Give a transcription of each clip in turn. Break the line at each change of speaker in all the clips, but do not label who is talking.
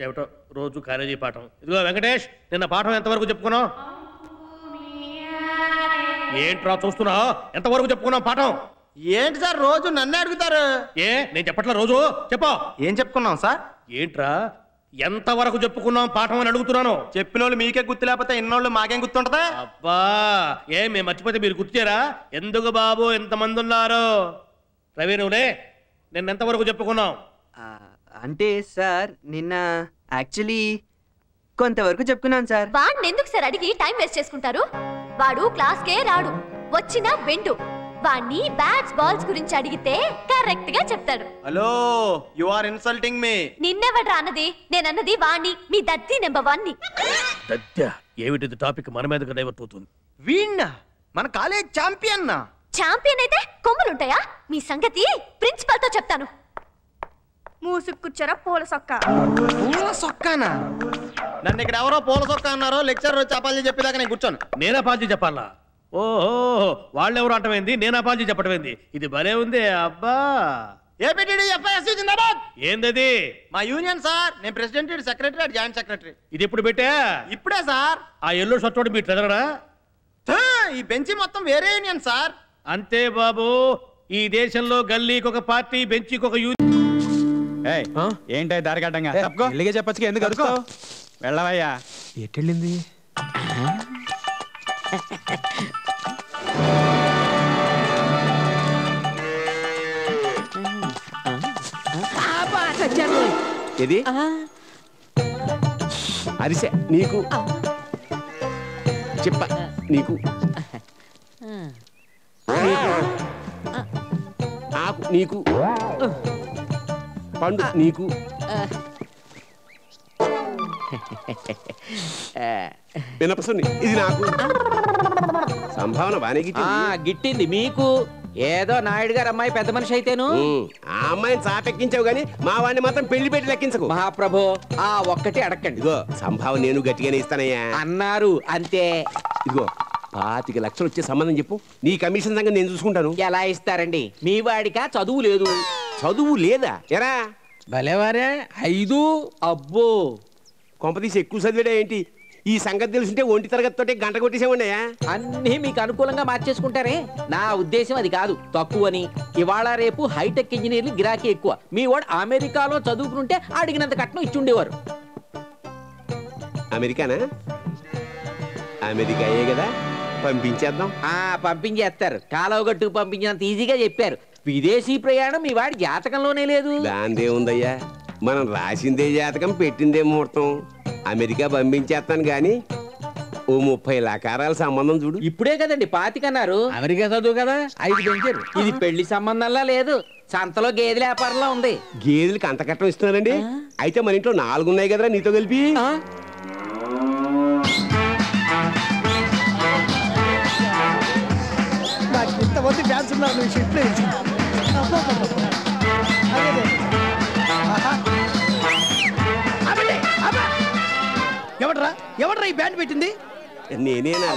ఏమిటో రోజు కాలేజీ పాఠం. ఇదిగో వెంకటేష్, నిన్న పాఠం ఎంతవరకు చెప్పుకున్నావు? ఏంట్రా చూస్తున్నావు? ఎంతవరకు చెప్పుకున్నావు పాఠం?
ఏంటి సార్ రోజు నన్నే అడుగుతారు?
నేను చెప్పట్లా, రోజు చెప్పా.
ఏం చెప్పుకున్నాం సార్?
ఏంట్రా ఎంతవరకు చెప్పుకున్నాం పాఠం అని అడుగుతున్నాను.
చెప్పిన వాళ్ళు మీకే గుర్తు లేకపోతే ఇన్నోళ్ళు మాకేం గుర్తుంటదా?
అబ్బా మేము మర్చిపోతే మీరు గుర్తుచేరా? ఎందుకు బాబు ఎంతమంది ఉన్నారు? రవి నువ్వులే, నిన్న ఎంతవరకు చెప్పుకున్నాం?
అంటే సార్ నిన్న యాక్చువల్లీ కొంతవరకు చెప్పుకున్నాను సార్.
వాడిని ఎందుకు సార్ అడిగి టైం వేస్ట్ చేసుకుంటారు? వాడు క్లాస్కే రాడు, వచ్చినా బెండు. వాణ్ణి బ్యాట్స్ బాల్స్ గురించి అడిగితే కరెక్ట్ గా చెప్తాడు.
Hello, you are insulting me.
నిన్నెవడ్రా అన్నది? నేనన్నది వాణ్ణి, మీ దత్తి నెంబర్ 1 ని.
దత్య ఏమిటి టాపిక్? మన మీదకి డైవర్ట్ అవుతుంది.
వీణ్ణ మన కాలేజ్ ఛాంపియన్.
ఛాంపియన్ అయితే కొమ్ములుంటాయా? మీ సంగతి ప్రిన్సిపల్ తో చెప్తాను.
మూసుకుచ్చరా పూల సొక్క.
పూల సొక్కానా? నన్ను ఇక్కడ ఎవరో పూల సొక్క అన్నారో లెక్చర్ వచ్చి అపాలజీ చెప్పేదాకా నేను కూర్చోను.
నేను అపాలజీ చెప్పాలా? ఓహో, వాళ్ళెవరు అంటమైంది, నేను అపాలజీ చెప్పటమైంది. ఇది భలే ఉంది. అబ్బా ఏందది?
మా యూనియన్ సార్. నేను ప్రెసిడెంట్, సెక్రటరీ, జాయింట్ సెక్రటరీ.
ఇది ఎప్పుడు పెట్టా?
ఇప్పుడే సార్.
ఆ ఎల్లో షర్ట్ మీ ట్రెజరరా?
ఈ బెంచి మొత్తం వేరే యూనియన్ సార్.
అంతే బాబు, ఈ దేశంలో గల్లీకి ఒక పార్టీ, బెంచికి ఒక యూనియన్.
ఏంటో దారిగడ్డంగా ఇల్లుగా చెప్పచ్చు, ఎందుకు అడుగుతావు? వెళ్ళవయ్యా. ఎట్టెళ్ళింది?
ఇది అరిసె నీకు, చెప్ప నీకు, ఆకు నీకు, పండు నీకు. వినపసుని ఇది నాకు. సంభావన బానే
గిట్టింది మీకు. ఏదో నాయుడు గారు అమ్మాయి పెద్ద మనిషి అయితేను
ఆ అమ్మాయిని చాపెక్కించావు గానీ మా వాడిని మాత్రం పెళ్లి పెట్టి లెక్కించకు.
మహాప్రభు ఆ ఒక్కటి అడగండి.
ఇదిగో సంభావన నేను గట్టిగానే ఇస్తానయ్యా
అన్నారు అంతే.
ఇదిగో 25 లక్షలు వచ్చే సంబంధం చెప్పు, నీ కమిషన్ సంగతి నేను చూసుకుంటాను.
ఎలా ఇస్తారండి? మీ వాడికా చదువు లేదు?
చదువు లేదా ఎరా?
భలేవారే 5. అబ్బో,
కొంపతీసి ఎక్కువ చదివాడా ఏంటి? ఈ సంగతి తెలుసుంటే 1 తరగతితో గంట కొట్టేసేవాడియా.
అన్నీ మీకు అనుకూలంగా మార్చేసుకుంటారే. నా ఉద్దేశం అది కాదు, తక్కువని. ఇవాళ రేపు హైటెక్ ఇంజనీర్లు గిరాకీ ఎక్కువ. మీ వాడు అమెరికాలో చదువుకుంటే అడిగినంత కట్నం ఇచ్చుండేవారు.
అమెరికానా? అమెరికాయే కదా, పంపించేద్దాం.
పంపించేస్తారు. కాలువగట్టుకు పంపించినంత ఈజీగా చెప్పారు. విదేశీ ప్రయాణం మీ వాడి జాతకంలోనే లేదు.
దాందే ఉందయ్యా, మనం రాసిందే జాతకం, పెట్టిందే ముహూర్తం. అమెరికా పంపించేస్తాను గాని ఓ 30 లకారాల సంబంధం చూడు.
ఇప్పుడే కదండి 25 అన్నారు. అమెరికా చదువు కదా 5 పెంచారు. ఇది పెళ్లి సంబంధంలా లేదు, సంతలో గేదెల వ్యాపారంలో ఉంది.
గేదెలకి అంత కట్టం ఇస్తున్నారండి? అయితే మన ఇంట్లో 4 ఉన్నాయి కదరా నీతో కలిపి.
ఇంతమంది ఫ్యాన్స్ ఉన్నారు, నువ్వు షిఫ్ట్ ఎవడ్రా ఈ బ్యాండ్ పెట్టింది?
నేనేనా?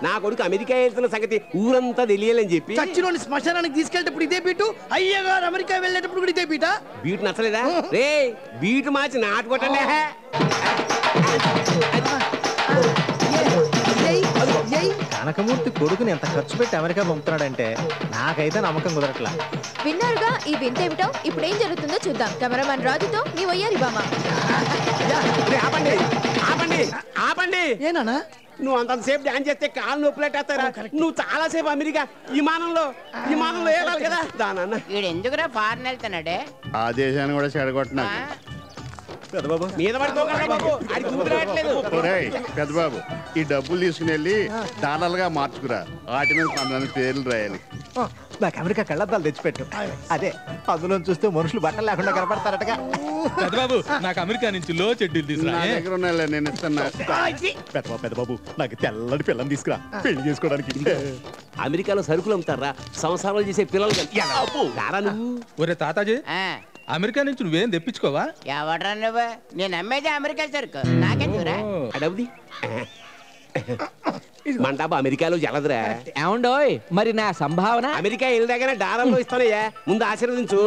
నా కొడుకు అమెరికా వెళ్తున్న సంగతి ఊరంతా తెలియాలని చెప్పి
చచ్చిలోని శ్మశానానికి తీసుకెళ్ళేటప్పుడు ఇదే బీటు, అయ్యగారు అమెరికా వెళ్ళేటప్పుడు కూడా ఇదే బీట.
బీటు నచ్చలేదా? రే బీటు మార్చి నాటుకోటండి.
కనకమూర్తి కొడుకుని ఎంత ఖర్చు పెట్టి అమెరికా పంపుతున్నాడంటే నాకైతే నమ్మకం కుదరట్లా.
విన్నారుగా ఈ వింతేమిటో. ఇప్పుడు ఏం జరుగుతుందో చూద్దాం. కెమెరామెన్ రాజుతో మీ వయ్యారి బామా.
ఆపండి ఆపండి ఆపండి.
ఏనా
నువ్వు అంతసేపు డాన్స్ చేస్తే కాలు నొప్పులెట్టేస్తారా? నువ్వు చాలా సేపు అమెరికా విమానంలో వేయాలి కదా. దానన్న
వీడు ఎందుకురా ఫారెన్ వెళ్తున్నాడే?
ఆ దేశాన్ని కూడా చెడగొట్టినా.
పెద్దబాబు మీద
పెద్దబాబు ఈ డబ్బులు తీసుకుని వెళ్ళి డాలర్గా మార్చుకురా. వాటి మీద 10 పేర్లు రాయాలి.
నాకు అమెరికా కళ్ళద్దాలు తెచ్చిపెట్టు. అదే అందులో చూస్తే మనుషులు బట్టలు లేకుండా కనపడతారటగా.
పెద్దబాబు నాకు అమెరికా నుంచి లో చెడ్డీలు తీసుకురా.
నా దగ్గర ఉన్నాయి, నేను ఇస్తున్నా.
పెద్దబాబు నాకు తెల్లటి పిల్లని తీసుకురా పెళ్లి చేసుకోవడానికి.
అమెరికాలో సరుకులు అమ్ముతారా, సంసారాలు చేసే పిల్లలు.
ఒరే తాతాజీ, అమెరికా నుంచి నువ్వేం తెప్పించుకోవా?
ఎవడ్రా నువ్వు? నేను అమ్మేది అమెరికా సరుకు, నాకెందుకురా?
అడవుది మన డబ్బు అమెరికాలో జలదురా.
ఏమండోయ్ మరి నా సంభావన?
అమెరికా వెళ్ళదాగానే డాలర్లో ఇస్తానయ్యా, ముందు ఆశీర్వదించు.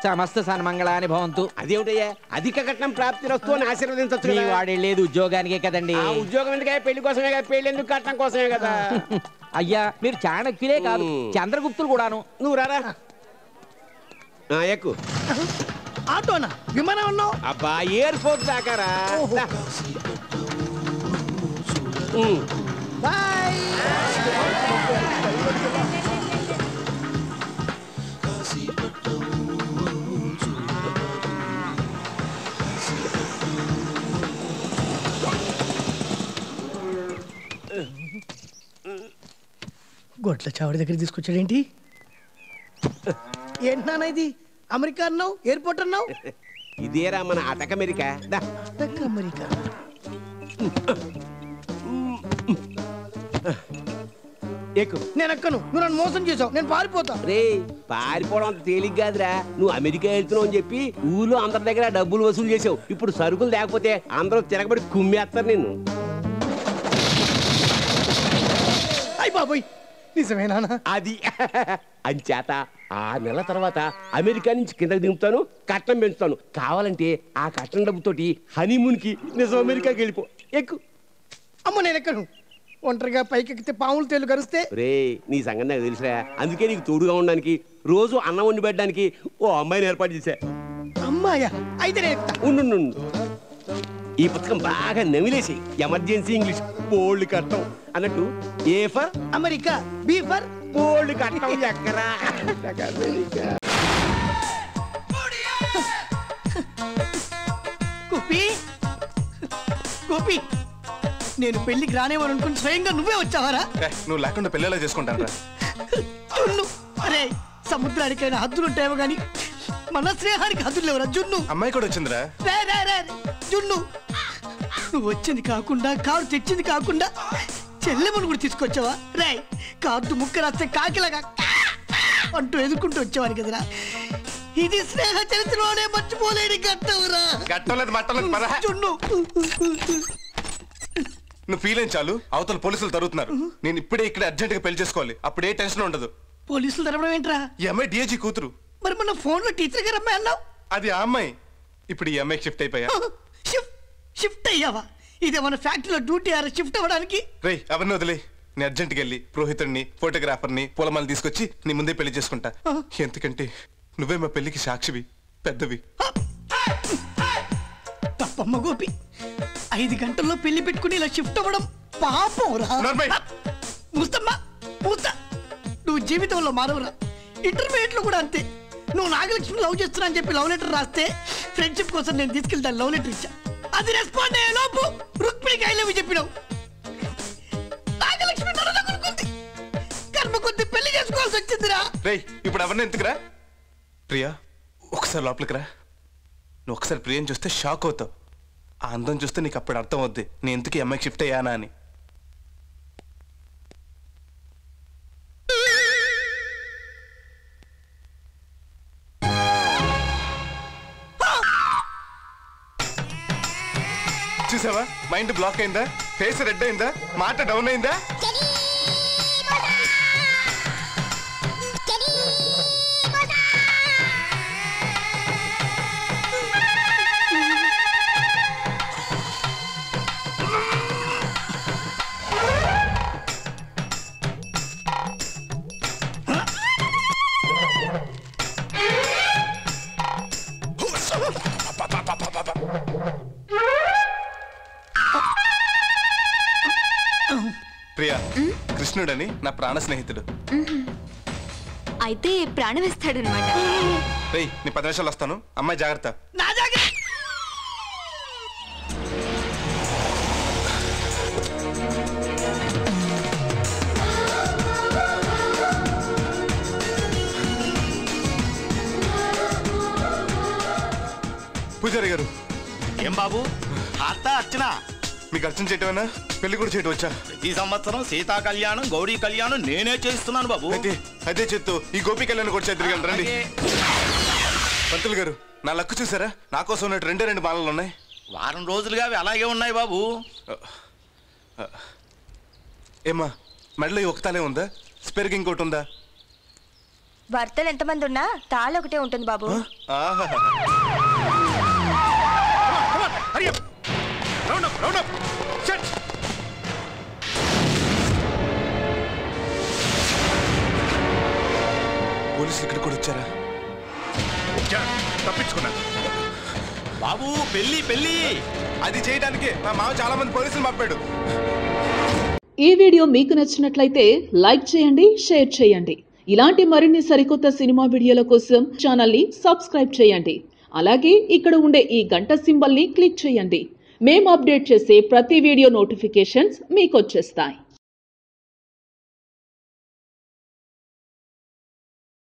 సమస్త సన్మంగళాని భవంతు.
అదేమిటయ్యా, అధిక కట్నం ప్రాప్తి వస్తూ అని ఆశీర్వదించచ్చు.
మీ వాడేళ్ళేది ఉద్యోగానికే కదండి.
ఉద్యోగం ఎందుకే, పెళ్లి కోసమే కదా. పెళ్లి ఎందుకు, కట్నం కోసమే కదా.
అయ్యా మీరు చాణక్యులే కాదు, చంద్రగుప్తులు కూడాను.
నువ్వు రారా. ఎక్కు.
ఆటోనా, విమానం అన్నావు?
అబ్బా ఎయిర్పోర్ట్ దాకారా.
బాయ్. గొడ్ల చావడి దగ్గర తీసుకొచ్చాడేంటి? ఏంటి నాన్న ఇది? అమెరికా అన్నావు, ఎయిర్పోర్ట్ అన్నావు.
ఇదేరా మన అటక్ అమెరికా.
Attic America. నేను ఎక్కను, నువ్వు నన్ను మోసం చేసావు, నేను పారిపోతా.
రే పారిపోవడం అంత తేలిక కాదురా. నువ్వు అమెరికా వెళ్తున్నావు అని చెప్పి ఊళ్ళో అందరి దగ్గర డబ్బులు వసూలు చేసావు. ఇప్పుడు సరుకులు లేకపోతే అందరూ తిరగబడి కుమ్మేస్తారు నిన్ను.
అయ్య బాబోయ్, నిజమేనా? అది
అంచేత 6 నెలల తర్వాత అమెరికా నుంచి కిందకి దింపుతాను, కట్నం పెంచుతాను. కావాలంటే ఆ కట్నం డబ్బుతోటి హనీమూన్కి నిజం అమెరికాకి వెళ్ళిపో. ఎక్కు.
అమ్మ నేను ఎక్కను. ఒంటరిగా పైకెక్కితే పాములు తేలు కరిస్తే.
రే నీ సంగతి నాకు తెలుసురా. అందుకే నీకు తోడుగా ఉండడానికి, రోజు అన్నం వండి పెట్టడానికి ఓ అమ్మాయిని ఏర్పాటు చేశా.
అమ్మాయా? అయితే నేను ఎక్కుతా.
ఉండు. ఈ పుస్తకం బాగా నమిలేసి ఎమర్జెన్సీ ఇంగ్లీష్ బోల్డ్ కట్టం అన్నట్టు. A for
America, B for
bold కట్టం. ఎక్కరా
గోపి, గోపి నేను పెళ్లికి రానేవారు అనుకుని స్వయంగా నువ్వే వచ్చావారా?
నువ్వు లేకుండా పెళ్ళి ఎలా చేసుకుంటాను రా?
అరే సముద్రానికైనా హద్దులుంటాయేమో గాని మన స్నేహానికి హద్దులు లేవురా జున్ను.
అమ్మాయి కూడా వచ్చిందిరా.
జున్ను నువ్వు వచ్చింది కాకుండా, కారు తెచ్చింది కాకుండా చెల్లెమ్మను కూడా తీసుకొచ్చావా? రే కార్డు ముక్క రాస్తే కాకిలాగా అంటూ ఎదుర్కొంటూ వచ్చేవారు కదరా. ఇది స్నేహ చరిత్రలోనే మర్చిపోలేని ఘట్టంరా.
జున్ను నువ్వు ఫీల్ ఏం చాలు, అవతల పోలీసులు తరుగుతున్నారు. నేను ఇప్పుడే ఇక్కడ అర్జెంట్ గా పెళ్లి చేసుకోవాలి, అప్పుడే టెన్షన్ ఉండదు.
పోలీసులు తరవడం ఏంట్రా?
ఈ అమ్మాయి డిఐజీ కూతురు.
మరి మన ఫోన్ లో టీచర్ గారు అమ్మాయి అన్నావు.
అది ఆ అమ్మాయి. ఇప్పుడు ఈ అమ్మాయికి షిఫ్ట్ అయిపోయా.
షిఫ్ట్ అయ్యావా? ఇదే మన ఫ్యాక్టరీలో డ్యూటీ ఆరా షిఫ్ట్ అవ్వడానికి?
రే అవన్నీ వదిలే. నేను అర్జెంట్కి వెళ్ళి పురోహితుడిని, ఫోటోగ్రాఫర్ని, పూలమాల తీసుకొచ్చి నీ ముందే పెళ్లి చేసుకుంటా. ఎందుకంటే నువ్వే మా పెళ్లికి సాక్షివి, పెద్దవి.
తప్పమ్మ గోపి, 5 గంటల్లో పెళ్లి పెట్టుకుని ఇలా షిఫ్ట్ అవ్వడం పాపంరా. మూస్తమ్మా మూస్తా. నువ్వు జీవితంలో మానవురా. ఇంటర్మీడియట్ లో కూడా అంతే. నువ్వు నాగలక్ష్మి లవ్ చేస్తున్నా అని చెప్పి లవ్ లెటర్ రాస్తే ఫ్రెండ్షిప్ కోసం నేను తీసుకెళ్తాను లవ్ లెటర్ ఇచ్చా. అది రెస్పాండ్ అయ్యే లోపు రుక్మిణికి ఐ లవ్ యు చెప్పినావు. నాగలక్ష్మి నరదగులుకుంది. కర్మ కొద్ది పెళ్లి చేసుకోవాల్సి వచ్చిందిరా.
రేయ్ ఇప్పుడు ఎవరిని ఎందుకురా? ప్రియా ఒకసారి లోపలికి రా. నువ్వు ఒకసారి ప్రియని చూస్తే షాక్ అవుతావు. ఆ అందం చూస్తే నీకు అప్పుడు అర్థం అవుద్ది నేను ఎందుకు ఈ అమ్మాయికి షిఫ్ట్ అయ్యానా అని. చూసావా, మైండ్ బ్లాక్ అయిందా, ఫేస్ రెడ్ అయిందా, మాట డౌన్ అయిందా? ప్రియా, కృష్ణుడని నా ప్రాణ స్నేహితుడు.
అయితే ప్రాణం ఇస్తాడనమాట.
రేయ్ నీ 10 నిమిషాలు వస్తాను. అమ్మాయి జాగ్రత్త. పూజారి గారు.
ఏం బాబు, అత్త అర్చన
మీకు అర్చన చేయటమేనా, పెళ్లి కూడా చేయటం వచ్చా?
ప్రతి సంవత్సరం సీతా కళ్యాణం, గౌరీ కళ్యాణం నేనే చేస్తున్నాను బాబు.
అదే చెప్తూ ఈ గోపి కళ్యాణ్ కూడా చేద్దరు రండి. పంతులు గారు, నా లక్కు చూసారా? నా కోసం ఉన్నట్టు 2 మాలలు ఉన్నాయి.
వారం రోజులుగా అవి అలాగే ఉన్నాయి బాబు.
ఏమా మెడలో ఈ ఒకతాలే ఉందా? స్పెర్కి ఇంకోటి ఉందా?
భర్తలు ఎంతమంది ఉన్నా తాళ ఒకటే ఉంటుంది బాబు.
పోలీసులు ఇక్కడ కూడా వచ్చారా?
తప్పించుకున్నా బాబు. పెళ్లి పెళ్లి
అది చేయడానికి మా మామ చాలా మంది పోలీసులు పంపాడు.
ఈ వీడియో మీకు నచ్చినట్లయితే లైక్ చేయండి, షేర్ చేయండి. ఇలాంటి మరిన్ని సరికొత్త సినిమా వీడియోల కోసం ఛానల్ని సబ్స్క్రైబ్ చేయండి. అలాగే ఇక్కడ ఉండే ఈ గంట సింబల్ని క్లిక్ చేయండి. మేము అప్డేట్ చేసే ప్రతి వీడియో నోటిఫికేషన్స్ మీకు వచ్చేస్తాయి.